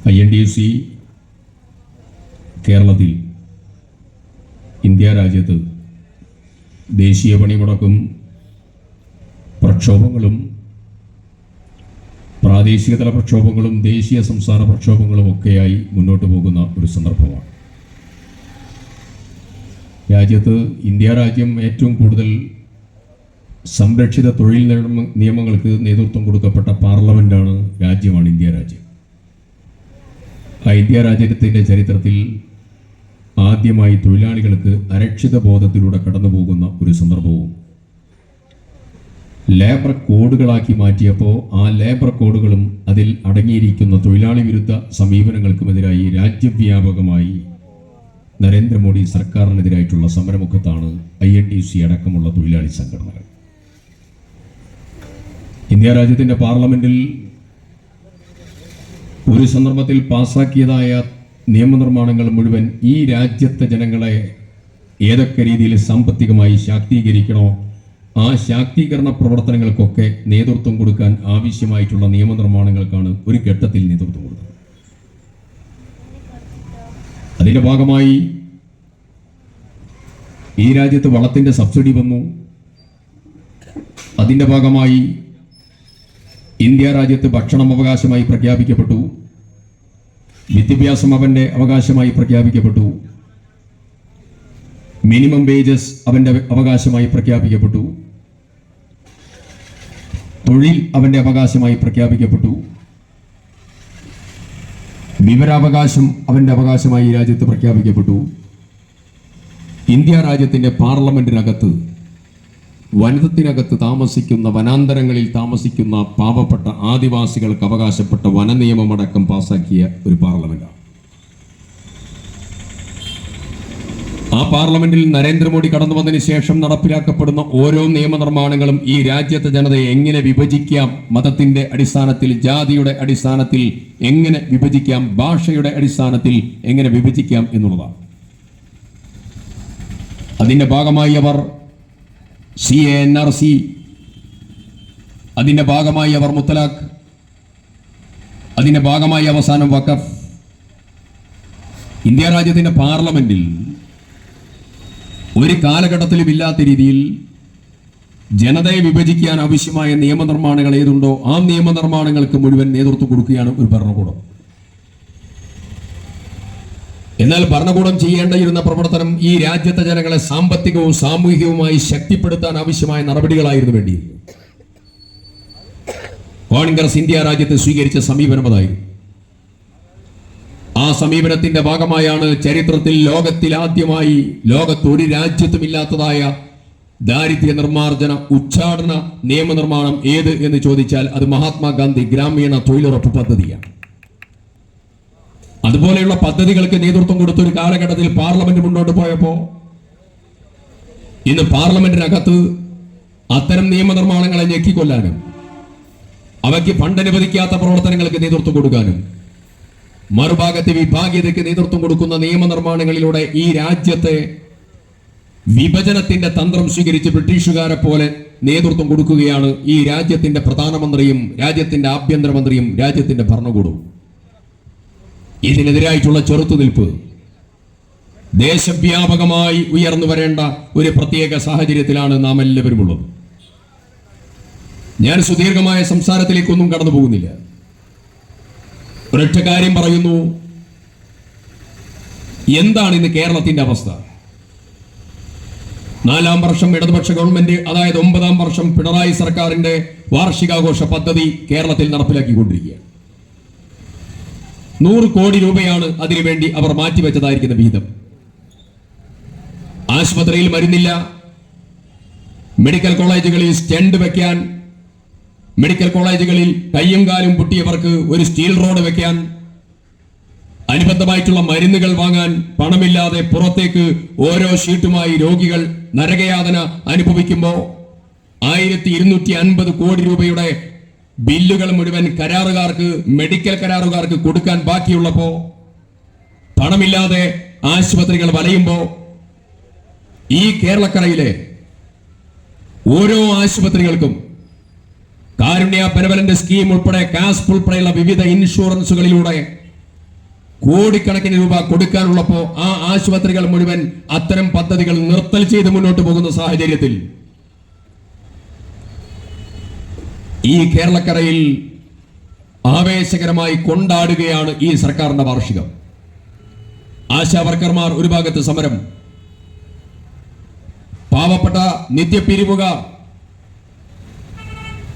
INTUC കേരളത്തിൽ India രാജ്യത്ത് ദേശീയ പണിമുടക്കും പ്രക്ഷോഭങ്ങളും പ്രാദേശിക തല പ്രക്ഷോഭങ്ങളും ദേശീയ സംസ്ഥാന പ്രക്ഷോഭങ്ങളും ഒക്കെയായി മുന്നോട്ട് പോകുന്ന ഒരു സന്ദർഭമാണ്. രാജ്യത്ത് ഇന്ത്യ രാജ്യം ഏറ്റവും കൂടുതൽ സംരക്ഷിത തൊഴിൽ നിയമങ്ങൾക്ക് നേതൃത്വം കൊടുക്കപ്പെട്ട പാർലമെന്റാണ് രാജ്യമാണ് ഇന്ത്യ രാജ്യം. ആ ഇന്ത്യ രാജ്യത്തിൻ്റെ ചരിത്രത്തിൽ ആദ്യമായി തൊഴിലാളികൾക്ക് അരക്ഷിത ബോധത്തിലൂടെ കടന്നു പോകുന്ന ഒരു സന്ദർഭവും ലേബർ കോഡുകളാക്കി മാറ്റിയപ്പോൾ ആ ലേബർ കോഡുകളും അതിൽ അടങ്ങിയിരിക്കുന്ന തൊഴിലാളി വിരുദ്ധ സമീപനങ്ങൾക്കുമെതിരായി രാജ്യവ്യാപകമായി നരേന്ദ്രമോദി സർക്കാരിനെതിരായിട്ടുള്ള സമരമുഖത്താണ് INTUC അടക്കമുള്ള തൊഴിലാളി സംഘടനകൾ. ഇന്ത്യ രാജ്യത്തിൻ്റെ പാർലമെന്റിൽ ഒരു സന്ദർഭത്തിൽ പാസാക്കിയതായ നിയമനിർമ്മാണങ്ങൾ മുഴുവൻ ഈ രാജ്യത്തെ ജനങ്ങളെ ഏതൊക്കെ രീതിയിൽ സാമ്പത്തികമായി ശാക്തീകരിക്കണോ ആ ശാക്തീകരണ പ്രവർത്തനങ്ങൾക്കൊക്കെ നേതൃത്വം കൊടുക്കാൻ ആവശ്യമായിട്ടുള്ള നിയമനിർമ്മാണങ്ങൾക്കാണ് ഒരു ഘട്ടത്തിൽ നേതൃത്വം കൊടുക്കുന്നത്. അതിൻ്റെ ഭാഗമായി ഈ രാജ്യത്ത് വളത്തിൻ്റെ സബ്സിഡി വന്നു. അതിൻ്റെ ഭാഗമായി ഇന്ത്യ രാജ്യത്ത് ഭക്ഷണം അവകാശമായി പ്രഖ്യാപിക്കപ്പെട്ടു. വിദ്യാഭ്യാസം അവൻ്റെ അവകാശമായി പ്രഖ്യാപിക്കപ്പെട്ടു. മിനിമം വേജസ് അവൻ്റെ അവകാശമായി പ്രഖ്യാപിക്കപ്പെട്ടു. തൊഴിൽ അവൻ്റെ അവകാശമായി പ്രഖ്യാപിക്കപ്പെട്ടു. വിവരാവകാശം അവൻ്റെ അവകാശമായി ഈ രാജ്യത്ത് പ്രഖ്യാപിക്കപ്പെട്ടു. ഇന്ത്യ രാജ്യത്തിൻ്റെ പാർലമെന്റിനകത്ത് വനത്തിനകത്ത് താമസിക്കുന്ന വനാന്തരങ്ങളിൽ താമസിക്കുന്ന പാവപ്പെട്ട ആദിവാസികൾക്ക് അവകാശപ്പെട്ട വനനിയമമടക്കം പാസാക്കിയ ഒരു പാർലമെന്റാണ്. ആ പാർലമെന്റിൽ നരേന്ദ്രമോദി കടന്നു വന്നതിന് ശേഷം നടപ്പിലാക്കപ്പെടുന്ന ഓരോ നിയമനിർമ്മാണങ്ങളും ഈ രാജ്യത്തെ ജനതയെ എങ്ങനെ വിഭജിക്കാം, മതത്തിന്റെ അടിസ്ഥാനത്തിൽ, ജാതിയുടെ അടിസ്ഥാനത്തിൽ എങ്ങനെ വിഭജിക്കാം, ഭാഷയുടെ അടിസ്ഥാനത്തിൽ എങ്ങനെ വിഭജിക്കാം എന്നുള്ളതാണ്. അതിന്റെ ഭാഗമായി അവർ CANRC, അതിന്റെ ഭാഗമായി അവർ മുത്തലാഖ്, അതിന്റെ ഭാഗമായി അവസാനം വഖഫ്. ഇന്ത്യ രാജ്യത്തിന്റെ പാർലമെന്റിൽ ഒരു കാലഘട്ടത്തിലും ഇല്ലാത്ത രീതിയിൽ ജനതയെ വിഭജിക്കാൻ ആവശ്യമായ നിയമനിർമ്മാണങ്ങൾ ഏതുണ്ടോ ആ നിയമനിർമ്മാണങ്ങൾക്ക് മുഴുവൻ നേതൃത്വം കൊടുക്കുകയാണ് ഒരു ഭരണകൂടം. എന്നാൽ ഭരണകൂടം ചെയ്യേണ്ടിയിരുന്ന പ്രവർത്തനം ഈ രാജ്യത്തെ ജനങ്ങളെ സാമ്പത്തികവും സാമൂഹികവുമായി ശക്തിപ്പെടുത്താൻ ആവശ്യമായ നടപടികളായിരുന്നു വേണ്ടിയിരുന്നു. കോൺഗ്രസ് ഇന്ത്യ രാജ്യത്ത് സ്വീകരിച്ച സമീപനം അതായിരുന്നു. ആ സമീപനത്തിന്റെ ഭാഗമായാണ് ചരിത്രത്തിൽ ലോകത്തിൽ ആദ്യമായി ലോകത്തൊരു രാജ്യത്തും ഇല്ലാത്തതായ ദാരിദ്ര്യ നിർമ്മാർജ്ജന ഉച്ചാടന നിയമനിർമ്മാണം ഏത് എന്ന് ചോദിച്ചാൽ അത് മഹാത്മാഗാന്ധി ഗ്രാമീണ തൊഴിലുറപ്പ് പദ്ധതിയാണ്. അതുപോലെയുള്ള പദ്ധതികൾക്ക് നേതൃത്വം കൊടുത്ത ഒരു കാലഘട്ടത്തിൽ പാർലമെന്റ് മുന്നോട്ട് പോയപ്പോൾ ഇന്ന് പാർലമെന്റിനകത്ത് അത്തരം നിയമനിർമ്മാണങ്ങളെ ഞെക്കിക്കൊല്ലാനും അവയ്ക്ക് ഫണ്ട് അനുവദിക്കാത്ത പ്രവർത്തനങ്ങൾക്ക് നേതൃത്വം കൊടുക്കാനും മറുഭാഗത്തെ വിഭാഗീയതയ്ക്ക് നേതൃത്വം കൊടുക്കുന്ന നിയമനിർമ്മാണങ്ങളിലൂടെ ഈ രാജ്യത്തെ വിഭജനത്തിന്റെ തന്ത്രം സ്വീകരിച്ച് ബ്രിട്ടീഷുകാരെ പോലെ നേതൃത്വം കൊടുക്കുകയാണ് ഈ രാജ്യത്തിന്റെ പ്രധാനമന്ത്രിയും രാജ്യത്തിന്റെ ആഭ്യന്തരമന്ത്രിയും രാജ്യത്തിന്റെ ഭരണകൂടവും. ഇതിനെതിരായിട്ടുള്ള ചെറുത്തുനിൽപ്പ് ദേശവ്യാപകമായി ഉയർന്നു വരേണ്ട ഒരു പ്രത്യേക സാഹചര്യത്തിലാണ് നാം എല്ലാവരും ഉള്ളത്. ഞാൻ സുദീർഘമായ സംസാരത്തിലേക്കൊന്നും കടന്നു പോകുന്നില്ല. ഒരൊറ്റ കാര്യം പറയുന്നു, എന്താണ് ഇന്ന് കേരളത്തിന്റെ അവസ്ഥ? 4ാം വർഷം ഇടതുപക്ഷ ഗവൺമെന്റ്, അതായത് 9ാം വർഷം പിണറായി സർക്കാരിന്റെ വാർഷികാഘോഷ പദ്ധതി കേരളത്തിൽ നടപ്പിലാക്കിക്കൊണ്ടിരിക്കുകയാണ്. 100 കോടി രൂപയാണ് അതിനുവേണ്ടി അവർ മാറ്റിവെച്ചതായിരിക്കുന്ന വിഹിതം. ആശുപത്രിയിൽ മരുന്നില്ല, മെഡിക്കൽ കോളേജുകളിൽ സ്റ്റെൻഡ് വെക്കാൻ, മെഡിക്കൽ കോളേജുകളിൽ കയ്യും കാലും പൊട്ടിയവർക്ക് ഒരു സ്റ്റീൽ റോഡ് വെക്കാൻ, അനുബന്ധമായിട്ടുള്ള മരുന്നുകൾ വാങ്ങാൻ പണമില്ലാതെ പുറത്തേക്ക് ഓരോ ഷീട്ടുമായി രോഗികൾ നരകയാതന അനുഭവിക്കുമ്പോൾ 1250 കോടി രൂപയുടെ ബില്ലുകൾ മുഴുവൻ കരാറുകാർക്ക്, മെഡിക്കൽ കരാറുകാർക്ക് കൊടുക്കാൻ ബാക്കിയുള്ളപ്പോ പണമില്ലാതെ ആശുപത്രികൾ വലയുമ്പോൾ ഈ കേരളക്കരയിലെ ഓരോ ആശുപത്രികൾക്കും കാരുണ്യ ബെനവലന്റ് സ്കീം ഉൾപ്പെടെ കാസ്പ് ഉൾപ്പെടെയുള്ള വിവിധ ഇൻഷുറൻസുകളിലൂടെ കോടിക്കണക്കിന് രൂപ കൊടുക്കാനുള്ളപ്പോ ആ ആശുപത്രികൾ മുഴുവൻ അത്തരം പദ്ധതികൾ നിർത്തൽ ചെയ്ത് മുന്നോട്ട് പോകുന്ന സാഹചര്യത്തിൽ ഈ കേരളക്കരയിൽ ആവേശകരമായി കൊണ്ടാടുകയാണ് ഈ സർക്കാരിന്റെ വാർഷികം. ആശാവർക്കർമാർ ഒരു ഭാഗത്ത് സമരം, പാവപ്പെട്ട നിത്യപിരിവുകാർ,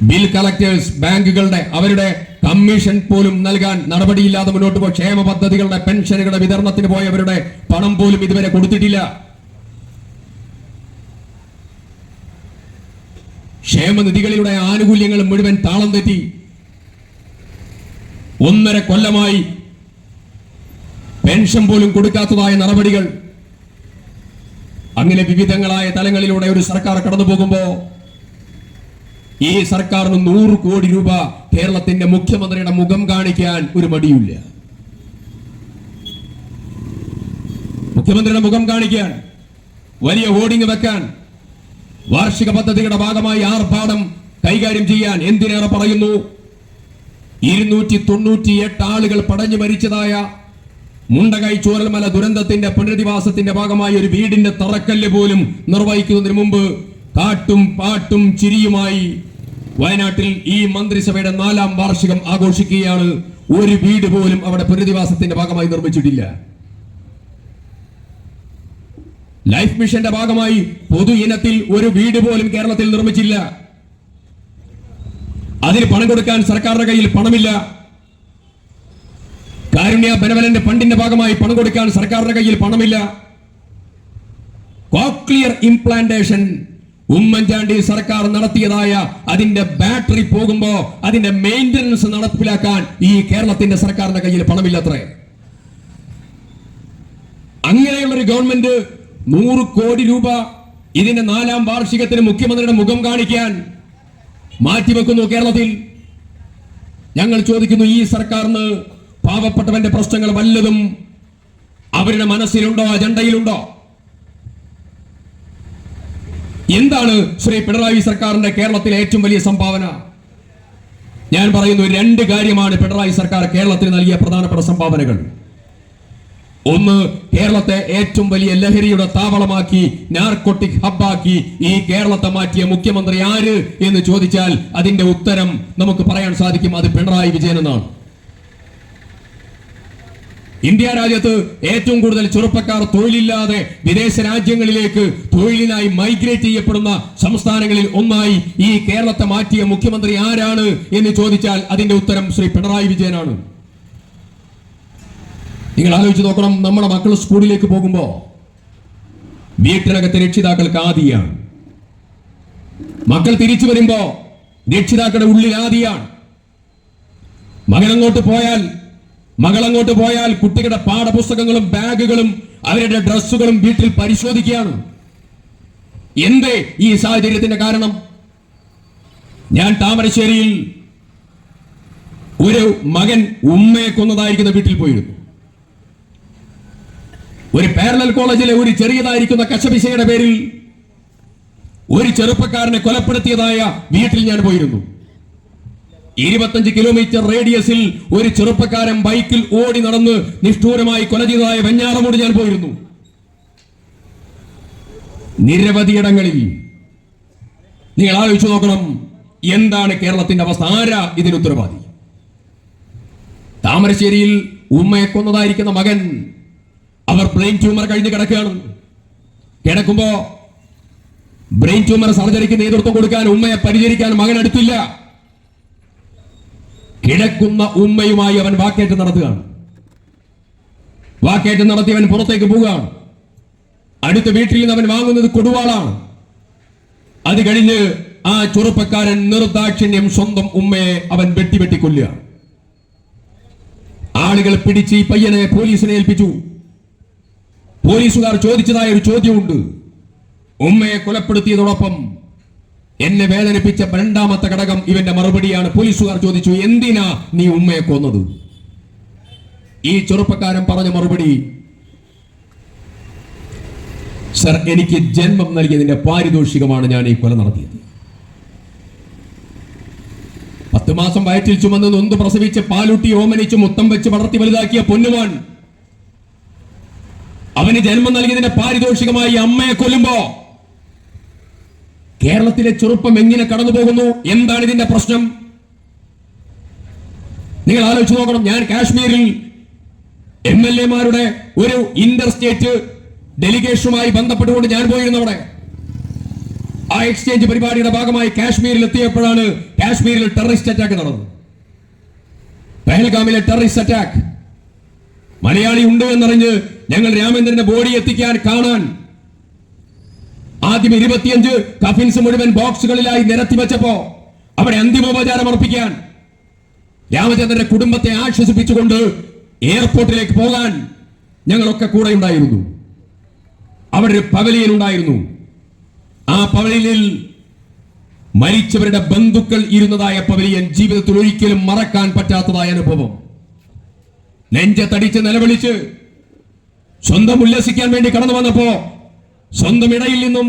ബിൽ കളക്ടേഴ്സ്, ബാങ്കുകളുടെ അവരുടെ കമ്മീഷൻ പോലും നൽകാൻ നടപടിയില്ലാതെ മുന്നോട്ട് പോയി, ക്ഷേമ പദ്ധതികളുടെ പെൻഷനുകളുടെ വിതരണത്തിന് പോയവരുടെ പണം പോലും ഇതുവരെ കൊടുത്തിട്ടില്ല. ക്ഷേമനിധികളിലൂടെ ആനുകൂല്യങ്ങൾ മുഴുവൻ താളം തെറ്റി. 1.5 കൊല്ലമായി പെൻഷൻ പോലും കൊടുക്കാത്തതായ നടപടികൾ. അങ്ങനെ വിവിധങ്ങളായ തലങ്ങളിലൂടെ ഒരു സർക്കാർ കടന്നു പോകുമ്പോ ഈ സർക്കാരിന് 100 കോടി രൂപ കേരളത്തിന്റെ മുഖ്യമന്ത്രിയുടെ മുഖം കാണിക്കാൻ ഒരു മടിയില്ല. മുഖ്യമന്ത്രിയുടെ മുഖം കാണിക്കാൻ, വലിയ ഹോർഡിംഗ് വെക്കാൻ, വാർഷിക പദ്ധതിയുടെ ഭാഗമായി ആർഭാടം കൈകാര്യം ചെയ്യാൻ. എന്തിനേറെ പറയുന്നു, 298 ആളുകൾ പടഞ്ഞു മരിച്ചതായ മുണ്ടകൈ ചൂരൽമല ദുരന്തത്തിന്റെ പുനരധിവാസത്തിന്റെ ഭാഗമായി ഒരു വീടിന്റെ തറക്കല്ല് പോലും നിർവഹിക്കുന്നതിന് മുമ്പ് കാട്ടും പാട്ടും ചിരിയുമായി വയനാട്ടിൽ ഈ മന്ത്രിസഭയുടെ 4ാം വാർഷികം ആഘോഷിക്കുകയാണ്. ഒരു വീട് പോലും അവിടെ പുനരധിവാസത്തിന്റെ ഭാഗമായി നിർമ്മിച്ചിട്ടില്ല. ലൈഫ് മിഷന്റെ ഭാഗമായി പൊതു ഇനത്തിൽ ഒരു വീട് പോലും കേരളത്തിൽ നിർമ്മിച്ചില്ല. അതിന് പണം കൊടുക്കാൻ സർക്കാരിന്റെ കയ്യിൽ പണമില്ല. കാരുണ്യ ബെനവലന്റ് ഫണ്ടിന്റെ ഭാഗമായി പണം കൊടുക്കാൻ സർക്കാരിന്റെ കയ്യിൽ പണമില്ല. കോക്ലിയർ ഇംപ്ലാന്റേഷൻ ഉമ്മൻചാണ്ടി സർക്കാർ നടത്തിയതായ അതിന്റെ ബാറ്ററി പോകുമ്പോ അതിന്റെ മെയിന്റനൻസ് നടപ്പിലാക്കാൻ ഈ കേരളത്തിന്റെ സർക്കാരിന്റെ കയ്യിൽ പണമില്ലത്രേ. അങ്ങനെയുള്ള ഒരു ഗവൺമെന്റ് 100 കോടി രൂപ ഇതിന്റെ 4ാം വാർഷികത്തിന് മുഖ്യമന്ത്രിയുടെ മുഖം കാണിക്കാൻ മാറ്റിവെക്കുന്നു കേരളത്തിൽ. ഞങ്ങൾ ചോദിക്കുന്നു, ഈ സർക്കാരിന് പാവപ്പെട്ടവന്റെ പ്രശ്നങ്ങൾ വല്ലതും അവരുടെ മനസ്സിലുണ്ടോ, അജണ്ടയിലുണ്ടോ? എന്താണ് ശ്രീ പിണറായി സർക്കാരിന്റെ കേരളത്തിലെ ഏറ്റവും വലിയ സംഭാവന? ഞാൻ പറയുന്നു, 2 കാര്യമാണ് പിണറായി സർക്കാർ കേരളത്തിന് നൽകിയ പ്രധാനപ്പെട്ട സംഭാവനകൾ. ഒന്ന്, കേരളത്തെ ഏറ്റവും വലിയ ലഹരിയുടെ താവളമാക്കി, നാർക്കോട്ടിക് ഹബ്ബാക്കി ഈ കേരളത്തെ മാറ്റിയ മുഖ്യമന്ത്രി ആര് എന്ന് ചോദിച്ചാൽ അതിന്റെ ഉത്തരം നമുക്ക് പറയാൻ സാധിക്കും, അത് പിണറായി വിജയൻ എന്നാണ്. ഇന്ത്യ രാജ്യത്ത് ഏറ്റവും കൂടുതൽ ചെറുപ്പക്കാർ തൊഴിലില്ലാതെ വിദേശ രാജ്യങ്ങളിലേക്ക് തൊഴിലിനായി മൈഗ്രേറ്റ് ചെയ്യപ്പെടുന്ന സംസ്ഥാനങ്ങളിൽ ഒന്നായി ഈ കേരളത്തെ മാറ്റിയ മുഖ്യമന്ത്രി ആരാണ് എന്ന് ചോദിച്ചാൽ അതിന്റെ ഉത്തരം ശ്രീ പിണറായി വിജയനാണ്. നിങ്ങൾ ആലോചിച്ച് നോക്കണം, നമ്മുടെ മക്കൾ സ്കൂളിലേക്ക് പോകുമ്പോ വീട്ടിനകത്ത് രക്ഷിതാക്കൾക്ക് ആദിയാണ്. മക്കൾ തിരിച്ചു വരുമ്പോ രക്ഷിതാക്കളുടെ ഉള്ളിൽ ആദിയാണ്. മകളങ്ങോട്ട് പോയാൽ കുട്ടികളുടെ പാഠപുസ്തകങ്ങളും ബാഗുകളും അവരുടെ ഡ്രസ്സുകളും വീട്ടിൽ പരിശോധിക്കുകയാണ്. എന്തേ ഈ സാഹചര്യത്തിന്റെ കാരണം? ഞാൻ താമരശ്ശേരിയിൽ ഒരു മകൻ ഉമ്മയെ കൊന്നതായിരിക്കുന്ന വീട്ടിൽ പോയിരുന്നു. ഒരു പാരലൽ കോളേജിലെ ഒരു ചെറിയതായിരിക്കുന്ന കശപിശയുടെ പേരിൽ ഒരു ചെറുപ്പക്കാരനെ കൊലപ്പെടുത്തിയതായ വീട്ടിൽ ഞാൻ പോയിരുന്നു. 25 കിലോമീറ്റർ റേഡിയസിൽ ഒരു ചെറുപ്പക്കാരൻ ബൈക്കിൽ ഓടി നടന്ന് നിഷ്ഠൂരമായി കൊല ചെയ്തതായ വെഞ്ഞാറമൂട് ഞാൻ പോയിരുന്നു. നിരവധിയിടങ്ങളിൽ നിങ്ങൾ ആലോചിച്ചു നോക്കണം, എന്താണ് കേരളത്തിന്റെ അവസ്ഥ? ആരാ ഇതിന് ഉത്തരവാദി? താമരശ്ശേരിയിൽ ഉമ്മയെ കൊന്നതായിരിക്കുന്ന മകൻ, അവർ ബ്രെയിൻ ട്യൂമർ കഴിഞ്ഞ് കിടക്കുമ്പോ ബ്രെയിൻ ട്യൂമർ സർജറിക്ക് നേതൃത്വം കൊടുക്കാൻ, ഉമ്മയെ പരിചരിക്കാൻ മകൻ അടുത്തില്ല. കിടക്കുന്ന ഉമ്മയുമായി അവൻ വാക്കേറ്റം നടത്തുകയാണ്. വാക്കേറ്റം നടത്തി അവൻ പുറത്തേക്ക് പോവുകയാണ്. അടുത്ത വീട്ടിൽ നിന്ന് അവൻ വാങ്ങുന്നത് കൊടുവാളാണ്. അത് കഴിഞ്ഞ് ആ ചെറുപ്പക്കാരൻ നിർദാക്ഷിണ്യം സ്വന്തം ഉമ്മയെ അവൻ വെട്ടി കൊല്ലുകയാണ്. ആളുകൾ പിടിച്ച് ഈ പയ്യനെ പോലീസിനെ ഏൽപ്പിച്ചു. പോലീസുകാർ ചോദിച്ചതായ ഒരു ചോദ്യമുണ്ട്. ഉമ്മയെ കൊലപ്പെടുത്തിയതോടൊപ്പം എന്നെ വേദനിപ്പിച്ച 2ാമത്തെ ഘടകം ഇവന്റെ മറുപടിയാണ്. പോലീസുകാർ ചോദിച്ചു, എന്തിനാ നീ ഉമ്മയെ കൊന്നത്? ഈ ചെറുപ്പക്കാരൻ പറഞ്ഞ മറുപടി, സർ, എനിക്ക് ജന്മം നൽകിയതിന്റെ പാരിതോഷികമാണ് ഞാൻ ഈ കൊല നടത്തിയത്. 10 മാസം വയറ്റിൽ ചുമന്ന് നൊന്ത് പ്രസവിച്ച് പാലൂട്ടി ഓമനിച്ച് മുത്തം വെച്ച് വളർത്തി വലുതാക്കിയ പൊന്നുമാൻ അവന് ജന്മം നൽകിയതിന്റെ പാരിതോഷികമായി അമ്മയെ കൊല്ലുമ്പോ കേരളത്തിലെ ചെറുപ്പം എങ്ങനെ കടന്നു പോകുന്നു? എന്താണ് ഇതിന്റെ പ്രശ്നം? നിങ്ങൾ ആലോചിച്ച് നോക്കണം. ഞാൻ കാശ്മീരിൽ MLA-മാരുടെ ഒരു ഇന്റർ സ്റ്റേറ്റ് ഡെലിഗേഷനുമായി ബന്ധപ്പെട്ടുകൊണ്ട് ഞാൻ പോയിരുന്നു. അവിടെ ആ എക്സ്ചേഞ്ച് പരിപാടിയുടെ ഭാഗമായി കാശ്മീരിൽ എത്തിയപ്പോഴാണ് കാശ്മീരിൽ ടെററിസ്റ്റ് അറ്റാക്ക് നടന്നത്. പെഹൽഗാമിലെ ടെററിസ്റ്റ് അറ്റാക്ക്. മലയാളി ഉണ്ട് എന്നറിഞ്ഞ് ഞങ്ങൾ രാമേന്ദ്രന്റെ ബോഡി എത്തിക്കാൻ കാണാൻ ആദ്യം 25 കഫിൻസ് മുഴുവൻ ബോക്സുകളിലായി നിരത്തി വെച്ചപ്പോ അവിടെ അന്തിമോപചാരം അർപ്പിക്കാൻ രാമചന്ദ്രന്റെ കുടുംബത്തെ ആശ്വസിപ്പിച്ചുകൊണ്ട് എയർപോർട്ടിലേക്ക് പോകാൻ ഞങ്ങളൊക്കെ കൂടെ ഉണ്ടായിരുന്നു. അവിടെ ഒരു പവലിയൻ ഉണ്ടായിരുന്നു. ആ പവലിയനിൽ മരിച്ചവരുടെ ബന്ധുക്കൾ ഇരുന്നതായ പവലിയൻ ജീവിതത്തിൽ ഒരിക്കലും മറക്കാൻ പറ്റാത്തതായ അനുഭവം. നെഞ്ചത്തടിച്ച് നിലവിളിച്ച് സ്വന്തം ഉല്ലസിക്കാൻ വേണ്ടി കടന്നു വന്നപ്പോ സ്വന്തം ഇടയിൽ നിന്നും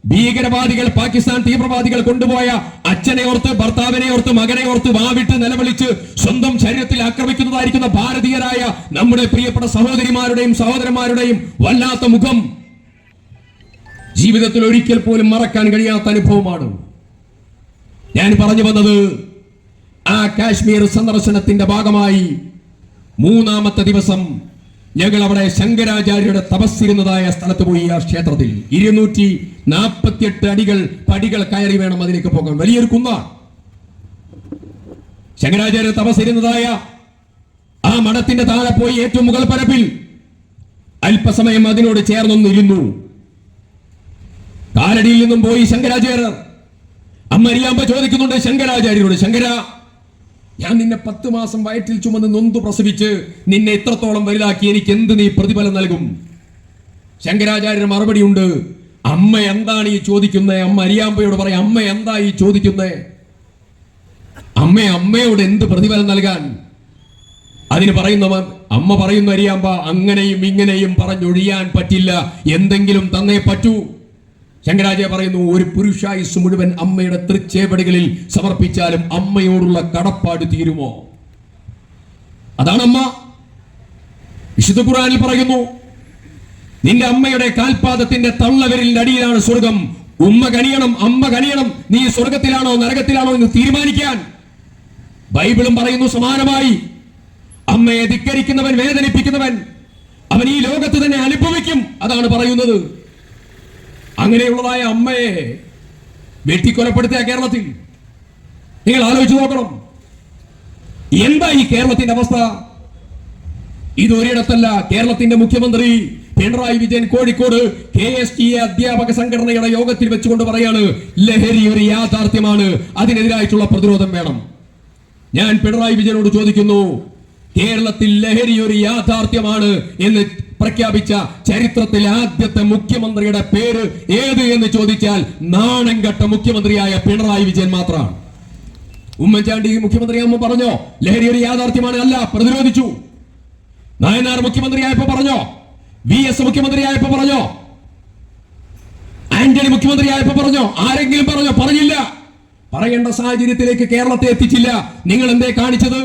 ഭീകരവാദികൾ, പാകിസ്ഥാൻ തീവ്രവാദികൾ കൊണ്ടുപോയ അച്ഛനെ ഓർത്ത്, ഭർത്താവിനെ ഓർത്ത്, മകനെ ഓർത്ത് വാവിട്ട് നിലവിളിച്ച് സ്വന്തം ശരീരത്തിൽ ആക്രമിക്കുന്നതായിരിക്കുന്ന ഭാരതീയരായ നമ്മുടെ പ്രിയപ്പെട്ട സഹോദരിമാരുടെയും സഹോദരന്മാരുടെയും വല്ലാത്ത മുഖം ജീവിതത്തിൽ ഒരിക്കൽ പോലും മറക്കാൻ കഴിയാത്ത അനുഭവമാണ്. ഞാൻ പറഞ്ഞു വന്നത്, ആ കാശ്മീർ സന്ദർശനത്തിന്റെ ഭാഗമായി 3-ാമത്തെ ദിവസം ഞങ്ങൾ അവിടെ ശങ്കരാചാര്യരുടെ തപസ്സിരുന്നതായ സ്ഥലത്ത് പോയി. ആ ക്ഷേത്രത്തിൽ 248 അടികൾ പടികൾ കയറി വേണം അതിലേക്ക് പോകാൻ. വലിയൊരു കുന്നാണ്. ശങ്കരാചാര്യ തപസ്സിരുന്നതായ ആ മഠത്തിന്റെ താഴെ പോയി ഏറ്റവും മുകൾ പരപ്പിൽ അല്പസമയം അതിനോട് ചേർന്നൊന്നിരുന്നു. കാലടിയിൽ നിന്നും പോയി ശങ്കരാചാര്യർ അമ്മ അരിയാമ്പ ചോദിക്കുന്നുണ്ട് ശങ്കരാചാര്യരോട്, ശങ്കര, ഞാൻ നിന്നെ 10 മാസം വയറ്റിൽ ചുമന്ന് നൊന്തു പ്രസവിച്ച് നിന്നെ ഇത്രത്തോളം വലുതാക്കി, എനിക്ക് എന്ത് നീ പ്രതിഫലം നൽകും? ശങ്കരാചാര്യർ മറുപടി ഉണ്ട്, അമ്മ എന്താണ് ഈ ചോദിക്കുന്നത്? അമ്മ അരിയാമ്പയോട് പറയാം, അമ്മ എന്താ ഈ ചോദിക്കുന്നത്? അമ്മയോട് എന്ത് പ്രതിഫലം നൽകാൻ? അതിന് പറയുന്നവൻ അമ്മ പറയുന്നു, അരിയാമ്പ, അങ്ങനെയും ഇങ്ങനെയും പറഞ്ഞൊഴിയാൻ പറ്റില്ല, എന്തെങ്കിലും തന്നേ പറ്റൂ. ശങ്കരാചാര്യ പറയുന്നു, ഒരു പുരുഷായുസ് മുഴുവൻ അമ്മയുടെ തൃച്ചേവടികളിൽ സമർപ്പിച്ചാലും അമ്മയോടുള്ള കടപ്പാട് തീരുമോ? അതാണ് അമ്മ. വിശുദ്ധ ഖുർആനിൽ പറയുന്നു, നിന്റെ അമ്മയുടെ കാൽപാദത്തിന്റെ തള്ളവിരലിന്റെ അടിയിലാണ് സ്വർഗം. ഉമ്മ കനിയണം, അമ്മ കനിയണം, നീ സ്വർഗത്തിലാണോ നരകത്തിലാണോ എന്ന് തീരുമാനിക്കാൻ. ബൈബിളും പറയുന്നു സമാനമായി, അമ്മയെ ധിക്കരിക്കുന്നവൻ, വേദനിപ്പിക്കുന്നവൻ അവൻ ഈ ലോകത്ത് തന്നെ അനുഭവിക്കും. അതാണ് പറയുന്നത്. അങ്ങനെയുള്ളതായ അമ്മയെ വെട്ടിക്കൊലപ്പെടുത്തിയ കേരളത്തിൽ നിങ്ങൾ ആലോചിച്ച് നോക്കണം, എന്താ ഈ കേരളത്തിന്റെ അവസ്ഥ? ഇതൊരിടത്തല്ല. കേരളത്തിന്റെ മുഖ്യമന്ത്രി പിണറായി വിജയൻ കോഴിക്കോട് KSTA അധ്യാപക സംഘടനയുടെ യോഗത്തിൽ വെച്ചുകൊണ്ട് പറയാണ്, ലഹരി ഒരു യാഥാർത്ഥ്യമാണ്, അതിനെതിരായിട്ടുള്ള പ്രതിരോധം വേണം. ഞാൻ പിണറായി വിജയനോട് ചോദിക്കുന്നു, കേരളത്തിൽ ലഹരി ഒരു യാഥാർത്ഥ്യമാണ് എന്ന് പ്രഖ്യാപിച്ച ചരിത്രത്തിലെ ആദ്യത്തെ മുഖ്യമന്ത്രിയുടെ പേര് ഏത് എന്ന് ചോദിച്ചാൽ നാണം കെട്ട മുഖ്യമന്ത്രിയായ പിണറായി വിജയൻ മാത്രമാണ്. ഉമ്മൻചാണ്ടി മുഖ്യമന്ത്രിയാകുമ്പോൾ പറഞ്ഞോ ലഹരി ഒരു യാഥാർത്ഥ്യമാണ്? അല്ല, പ്രതിരോധിച്ചു. നായനാർ മുഖ്യമന്ത്രിയായപ്പോ പറഞ്ഞോ? VS മുഖ്യമന്ത്രിയായപ്പോ പറഞ്ഞോ? ആന്റണി മുഖ്യമന്ത്രിയായപ്പോ പറഞ്ഞോ? ആരെങ്കിലും പറഞ്ഞോ? പറഞ്ഞില്ല. പറയേണ്ട സാഹചര്യത്തിലേക്ക് കേരളത്തെ എത്തിച്ചില്ല. നിങ്ങൾ എന്തേ കാണിച്ചത്?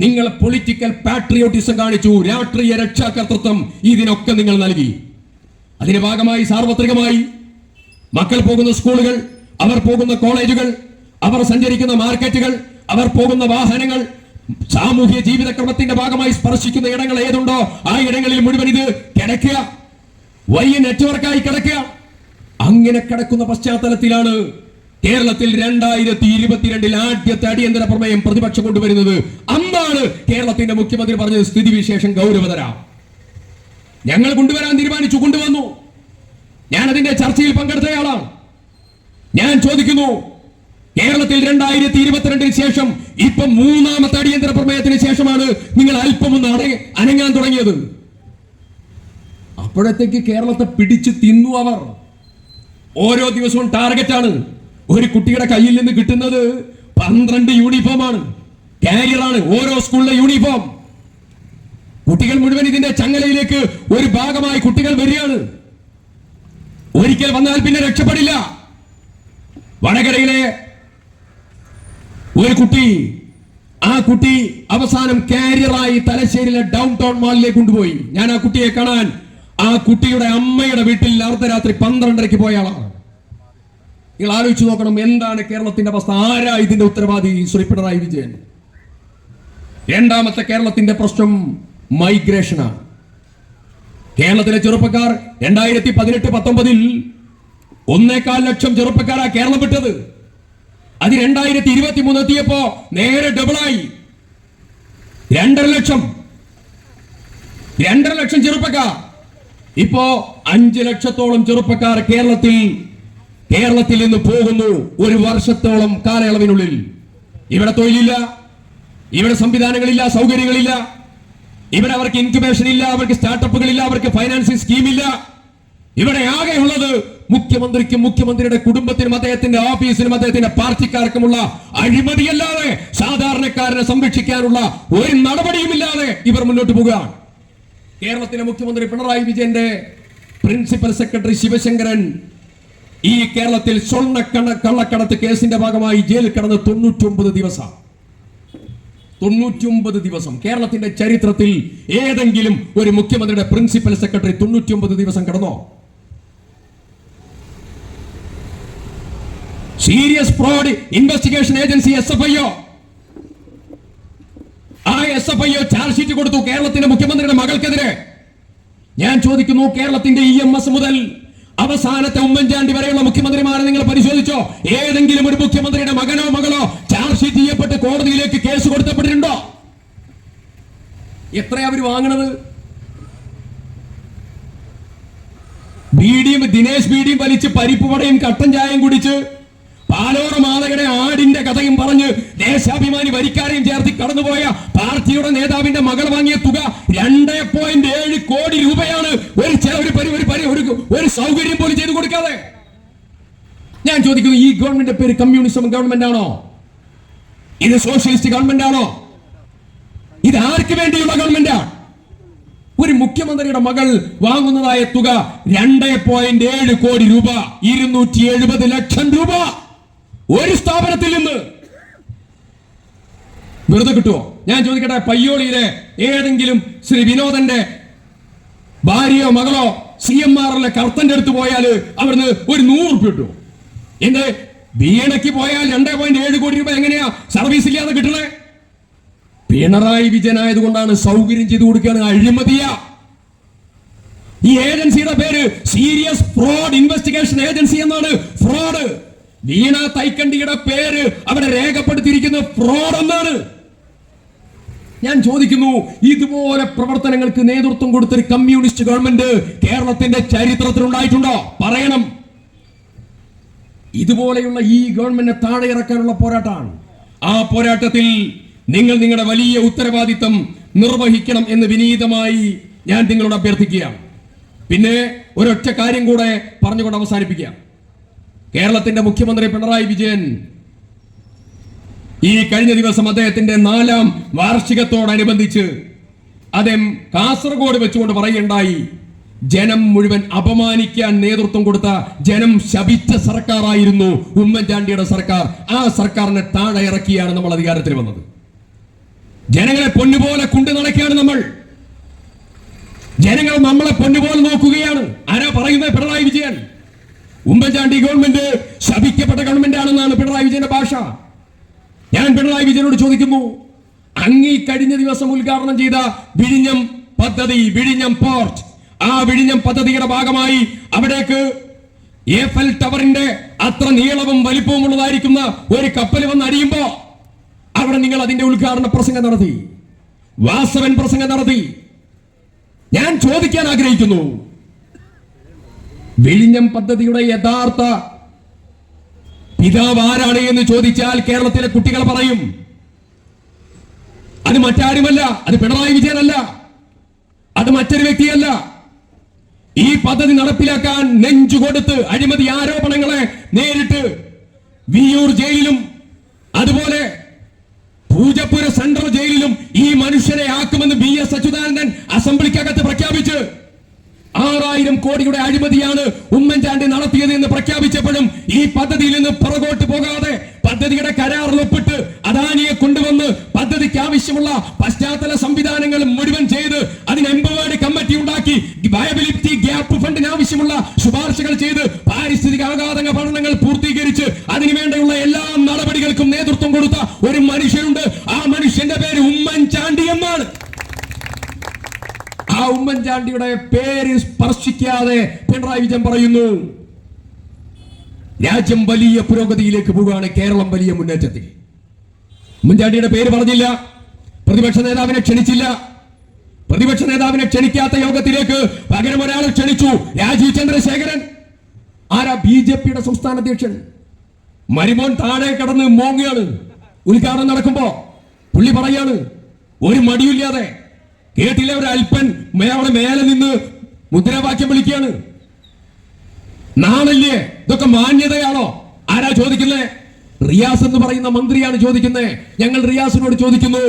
നിങ്ങൾ പൊളിറ്റിക്കൽ പാട്രിയോട്ടിസം കാണിച്ചു, രാഷ്ട്രീയ രക്ഷാകർതൃത്വം ഇതിനൊക്കെ നിങ്ങൾ നൽകി. അതിന്റെ ഭാഗമായി സാർവത്രികമായി മക്കൾ പോകുന്ന സ്കൂളുകൾ, അവർ പോകുന്ന കോളേജുകൾ, അവർ സഞ്ചരിക്കുന്ന മാർക്കറ്റുകൾ, അവർ പോകുന്ന വാഹനങ്ങൾ, സാമൂഹ്യ ജീവിതക്രമത്തിന്റെ ഭാഗമായി സ്പർശിക്കുന്ന ഇടങ്ങൾ ഏതുണ്ടോ ആ ഇടങ്ങളിൽ മുഴുവൻ ഇത് കിടക്കുക, വലിയ നെറ്റ്വർക്കായി കിടക്കുക. അങ്ങനെ കിടക്കുന്ന പശ്ചാത്തലത്തിലാണ് കേരളത്തിൽ 2022 ആദ്യത്തെ അടിയന്തര പ്രമേയം പ്രതിപക്ഷം കൊണ്ടുവരുന്നത്. അന്നാണ് കേരളത്തിന്റെ മുഖ്യമന്ത്രി പറഞ്ഞത്, സ്ഥിതിവിശേഷം ഗൗരവതരം, ഞങ്ങൾ കൊണ്ടുവരാൻ തീരുമാനിച്ചു, കൊണ്ടുവന്നു. ഞാൻ അതിന്റെ ചർച്ചയിൽ പങ്കെടുത്തയാളാണ്. ഞാൻ ചോദിക്കുന്നു, കേരളത്തിൽ 2022 ശേഷം ഇപ്പൊ 3-ാമത്തെ അടിയന്തര പ്രമേയത്തിന് ശേഷമാണ് നിങ്ങൾ അല്പം ഒന്ന് അനങ്ങാൻ തുടങ്ങിയത്. അപ്പോഴത്തേക്ക് കേരളത്തെ പിടിച്ചു തിന്നു അവർ. ഓരോ ദിവസവും ടാർഗറ്റാണ്. ഒരു കുട്ടിയുടെ കയ്യിൽ നിന്ന് കിട്ടുന്നത് 12 യൂണിഫോമാണ്, കാരിയറാണ്, ഓരോ സ്കൂളിലെ യൂണിഫോം. കുട്ടികൾ മുഴുവൻ ഇതിന്റെ ചങ്ങലയിലേക്ക് ഒരു ഭാഗമായി കുട്ടികൾ വരികയാണ്. ഒരിക്കൽ വന്നാൽ പിന്നെ രക്ഷപ്പെടില്ല. വടകരയിലെ ഒരു കുട്ടി, ആ കുട്ടി അവസാനം കാരിയറായി തലശ്ശേരിയിലെ ഡൗൺ ടൗൺ മാളിലേക്ക് കൊണ്ടുപോയി. ഞാൻ ആ കുട്ടിയെ കാണാൻ ആ കുട്ടിയുടെ അമ്മയുടെ വീട്ടിൽ അർദ്ധരാത്രി 12:30 പോയ ആളാണ്. നിങ്ങൾ ആലോചിച്ച് നോക്കണം, എന്താണ് കേരളത്തിന്റെ അവസ്ഥ? ആരാ ഇതിന്റെ ഉത്തരവാദി? ശ്രീ പിണറായി വിജയൻ. രണ്ടാമത്തെ കേരളത്തിന്റെ പ്രശ്നം മൈഗ്രേഷനാണ്. കേരളത്തിലെ ചെറുപ്പക്കാർ 2018-19 1.25 ലക്ഷം ചെറുപ്പക്കാരാ കേരളം വിട്ടത്. അത് 2023 എത്തിയപ്പോ നേരെ ഡബിളായി 2.5 ലക്ഷം. 2.5 ലക്ഷം ചെറുപ്പക്കാർ. ഇപ്പോ 5 ലക്ഷത്തോളം ചെറുപ്പക്കാർ കേരളത്തിൽ നിന്ന് പോകുന്നു. ഒരു വർഷത്തോളം കാലയളവിനുള്ളിൽ. ഇവിടെ തൊഴിലില്ല, ഇവിടെ സംവിധാനങ്ങളില്ല, സൗകര്യങ്ങളില്ല, ഇവിടെ അവർക്ക് ഇൻക്യുബേഷൻ ഇല്ല, അവർക്ക് സ്റ്റാർട്ടപ്പുകളില്ല, അവർക്ക് ഫൈനാൻസിംഗ് സ്കീമില്ല. ഇവിടെ ആകെ ഉള്ളത് മുഖ്യമന്ത്രിക്കും മുഖ്യമന്ത്രിയുടെ കുടുംബത്തിനും അദ്ദേഹത്തിന്റെ ഓഫീസിനും അദ്ദേഹത്തിന്റെ പാർട്ടിക്കാർക്കുമുള്ള അഴിമതിയല്ലാതെ സാധാരണക്കാരനെ സംരക്ഷിക്കാനുള്ള ഒരു നടപടിയുമില്ലാതെ ഇവർ മുന്നോട്ട് പോകുകയാണ്. കേരളത്തിലെ മുഖ്യമന്ത്രി പിണറായി വിജയന്റെ പ്രിൻസിപ്പൽ സെക്രട്ടറി ശിവശങ്കരൻ ഈ കേരളത്തിൽ സ്വർണ്ണ കള്ളക്കടത്ത് കേസിന്റെ ഭാഗമായി ജയിലിൽ കിടന്ന് 99 ദിവസം. 99 ദിവസം. കേരളത്തിന്റെ ചരിത്രത്തിൽ ഏതെങ്കിലും ഒരു മുഖ്യമന്ത്രിയുടെ പ്രിൻസിപ്പൽ സെക്രട്ടറി 99 ദിവസം കിടന്നോ? Serious fraud investigation agency SFIO, ആ SFIO ചാർജ് ഷീറ്റ് കൊടുത്തു കേരളത്തിന്റെ മുഖ്യമന്ത്രിയുടെ മകൾക്കെതിരെ. ഞാൻ ചോദിക്കുന്നു, കേരളത്തിന്റെ EMS മുതൽ അവസാനത്തെ ഉമ്മൻചാണ്ടി വരെയുള്ള മുഖ്യമന്ത്രിമാരെ നിങ്ങൾ പരിശോധിച്ചോ? ഏതെങ്കിലും ഒരു മുഖ്യമന്ത്രിയുടെ മകനോ മകളോ ചാർജ് ഷീറ്റ് ചെയ്യപ്പെട്ട് കോടതിയിലേക്ക് കേസ് കൊടുത്തപ്പെട്ടിട്ടുണ്ടോ? എത്രയാ അവർ വാങ്ങണത്? ദിനേശ് ബീഡിയും വലിച്ച് പരിപ്പുവടയും കട്ടൻ ചായയും കുടിച്ച് പാലോട് മാതയുടെ ആടിന്റെ കഥയും പറഞ്ഞ് ദേശാഭിമാനി വരിക്കാരെയും ചേർത്ത് കടന്നുപോയ പാർട്ടിയുടെ നേതാവിന്റെ മകൾ വാങ്ങിയ തുക 2.7 കോടി രൂപയാണ്. ഒരു സൗകര്യം പോലും ചെയ്തു കൊടുക്കാതെ. ഞാൻ ചോദിക്കുന്നു, ഈ ഗവൺമെന്റ് പേര് കമ്മ്യൂണിസം ഗവൺമെന്റ് ആണോ? ഇത് സോഷ്യലിസ്റ്റ് ഗവൺമെന്റ് ആണോ? ഇത് ആർക്ക് വേണ്ടിയുള്ള ഗവൺമെന്റാണ്? ഒരു മുഖ്യമന്ത്രിയുടെ മകൾ വാങ്ങുന്നതായ തുക 2.7 കോടി രൂപ, 270 ലക്ഷം രൂപ ഒരു സ്ഥാപനത്തിൽ നിന്ന് വെറുതെ കിട്ടുമോ? ഞാൻ ചോദിക്കട്ടെ, പയ്യോളിയിലെ ഏതെങ്കിലും ശ്രീ വിനോദന്റെ ഭാര്യയോ മകളോ CMRലെ കർത്തന്റെ അടുത്ത് പോയാൽ അവിടുന്ന് ഒരു 100 രൂപ കിട്ടുമോ? എന്റെ വീണയ്ക്ക് പോയാൽ 2.7 കോടി രൂപ എങ്ങനെയാ സർവീസ് ഇല്ലാതെ കിട്ടണേ? പിണറായി വിജയൻ ആയതുകൊണ്ടാണ് സൗകര്യം ചെയ്തു കൊടുക്കുകയാണ്. അഴിമതിയ ഈ ഏജൻസിയുടെ പേര് സീരിയസ് ഫ്രോഡ് ഇൻവെസ്റ്റിഗേഷൻ ഏജൻസി എന്നാണ്. ഫ്രോഡ്. വീണ തൈക്കണ്ടിയുടെ പേര് അവിടെ രേഖപ്പെടുത്തിയിരിക്കുന്ന ഫ്രോഡ് എന്നാണ്. ഞാൻ ചോദിക്കുന്നു, ഇതുപോലെ പ്രവർത്തനങ്ങൾക്ക് നേതൃത്വം കൊടുത്തൊരു കമ്മ്യൂണിസ്റ്റ് ഗവൺമെന്റ് കേരളത്തിന്റെ ചരിത്രത്തിൽ ഉണ്ടായിട്ടുണ്ടോ? പറയണം. ഇതുപോലെയുള്ള ഈ ഗവൺമെന്റിനെ താഴെ ഇറക്കാനുള്ള പോരാട്ടമാണ്. ആ പോരാട്ടത്തിൽ നിങ്ങൾ നിങ്ങളുടെ വലിയ ഉത്തരവാദിത്തം നിർവഹിക്കണം എന്ന് വിനീതമായി ഞാൻ നിങ്ങളോട് അഭ്യർത്ഥിക്കുകയാണ്. പിന്നെ ഒരൊറ്റ കാര്യം കൂടെ പറഞ്ഞുകൊണ്ട് അവസാനിപ്പിക്കാം. കേരളത്തിന്റെ മുഖ്യമന്ത്രി പിണറായി വിജയൻ ഈ കഴിഞ്ഞ ദിവസം അദ്ദേഹത്തിന്റെ 4ാം വാർഷികത്തോടനുബന്ധിച്ച് അദ്ദേഹം കാസർഗോഡ് വെച്ചുകൊണ്ട് പറയുകയുണ്ടായി, ജനം മുഴുവൻ അപമാനിക്കാൻ നേതൃത്വം കൊടുത്ത, ജനം ശപിച്ച സർക്കാരായിരുന്നു ഉമ്മൻചാണ്ടിയുടെ സർക്കാർ. ആ സർക്കാരിനെ താഴെ ഇറക്കിയാണ് നമ്മൾ അധികാരത്തിൽ വന്നത്. ജനങ്ങളെ പൊന്നുപോലെ കൊണ്ടു നടക്കുകയാണ് നമ്മൾ. ജനങ്ങൾ നമ്മളെ പൊന്നുപോലെ നോക്കുകയാണ്. ആരാ പറയുന്നത്? പിണറായി വിജയൻ. ഉമ്മൻചാണ്ടി ഗവൺമെന്റ് ശപിക്കപ്പെട്ട ഗവൺമെന്റ് ആണെന്നാണ് പിണറായി വിജയന്റെ ഭാഷ. ഞാൻ പിണറായി വിജയനോട് ചോദിക്കുന്നു, അങ്ങീ കഴിഞ്ഞ ദിവസം ഉദ്ഘാടനം ചെയ്ത വിഴിഞ്ഞം പദ്ധതി, വിഴിഞ്ഞം പോർട്ട്, ആ വിഴിഞ്ഞം പദ്ധതിയുടെ ഭാഗമായി അവിടേക്ക് ഏഫൽ ടവറിന്റെ അത്ര നീളവും വലിപ്പവും ഉള്ളതായിരിക്കുന്ന ഒരു കപ്പൽ വന്ന് അടിയുമ്പോ അവിടെ നിങ്ങൾ അതിന്റെ ഉദ്ഘാടന പ്രസംഗം നടത്തി, വാസവൻ പ്രസംഗം നടത്തി. ഞാൻ ചോദിക്കാൻ ആഗ്രഹിക്കുന്നു, വിഴിഞ്ഞം പദ്ധതിയുടെ യഥാർത്ഥ പിതാവ് ആരാണ് എന്ന് ചോദിച്ചാൽ കേരളത്തിലെ കുട്ടികൾ പറയും, അത് മറ്റാരുമല്ല, അത് പിണറായി വിജയനല്ല, അത് മറ്റൊരു വ്യക്തിയല്ല. ഈ പദ്ധതി നടപ്പിലാക്കാൻ നെഞ്ചുകൊടുത്ത് അഴിമതി ആരോപണങ്ങളെ നേരിട്ട് വിയ്യൂർ ജയിലിലും അതുപോലെ പൂജപ്പുര സെൻട്രൽ ജയിലിലും ഈ മനുഷ്യനെ ആക്കുമെന്ന് VS അച്യുതാനന്ദൻ അസംബ്ലിക്കകത്ത് പ്രഖ്യാപിച്ച് 6000 കോടിയുടെ അഴിമതിയാണ് ഉമ്മൻചാണ്ടി നടത്തിയത് എന്ന് പ്രഖ്യാപിച്ചപ്പോഴും ഈ പദ്ധതിയിൽ നിന്ന് പുറകോട്ട് പോകാതെ പദ്ധതിയുടെ കരാറിൽ ഒപ്പിട്ട് അദാനിയെ കൊണ്ടുവന്ന് പദ്ധതിക്ക് ആവശ്യമുള്ള പശ്ചാത്തല സംവിധാനങ്ങൾ മുഴുവൻ ചെയ്ത് അതിന് എംപവേർഡ് കമ്മിറ്റി ഉണ്ടാക്കി വയബിലിറ്റി ശുപാർശകൾ ചെയ്ത് പാരിസ്ഥിതിക ആഘാതങ്ങൾ പഠനങ്ങൾ പൂർത്തീകരിച്ച് അതിനുവേണ്ടിയുള്ള എല്ലാ നടപടികൾക്കും നേതൃത്വം കൊടുത്ത ഒരു മനുഷ്യനുണ്ട്. ആ മനുഷ്യന്റെ പേര് ഉമ്മൻചാണ്ടി എന്നാണ്. ആ ഉമ്മൻചാണ്ടിയുടെ പേര് സ്പർശിക്കാതെ പിണറായി വിജയൻ പറയുന്നു രാജ്യം വലിയ പുരോഗതിയിലേക്ക് പോവുകയാണ്, കേരളം വലിയ മുന്നേറ്റത്തിൽ. ഉമ്മൻചാണ്ടിയുടെ പേര് പറഞ്ഞില്ല, പ്രതിപക്ഷ നേതാവിനെ ക്ഷണിച്ചില്ല. പ്രതിപക്ഷ നേതാവിനെ ക്ഷണിക്കാത്ത യോഗത്തിലേക്ക് പകരം ഒരാളെ ക്ഷണിച്ചു, രാജീവ് ചന്ദ്രശേഖരൻ. ആരാ? BJP-യുടെ സംസ്ഥാന അധ്യക്ഷൻ. മരിമോൻ താഴെ കടന്ന് മോങ്ങുകയാണ്. ഉദ്ഘാടനം നടക്കുമ്പോ പുള്ളി പറയാണ് ഒരു മടിയില്ലാതെ, കേട്ടില്ല ഒരു അല്പൻ അവിടെ മേലെ നിന്ന് മുദ്രാവാക്യം വിളിക്കുകയാണ്. നാണല്ലേ? ഇതൊക്കെ മാന്യതയാണോ? ആരാ ചോദിക്കുന്നേ? റിയാസ് എന്ന് പറയുന്ന മന്ത്രിയാണ് ചോദിക്കുന്നത്. ഞങ്ങൾ റിയാസിനോട് ചോദിക്കുന്നു,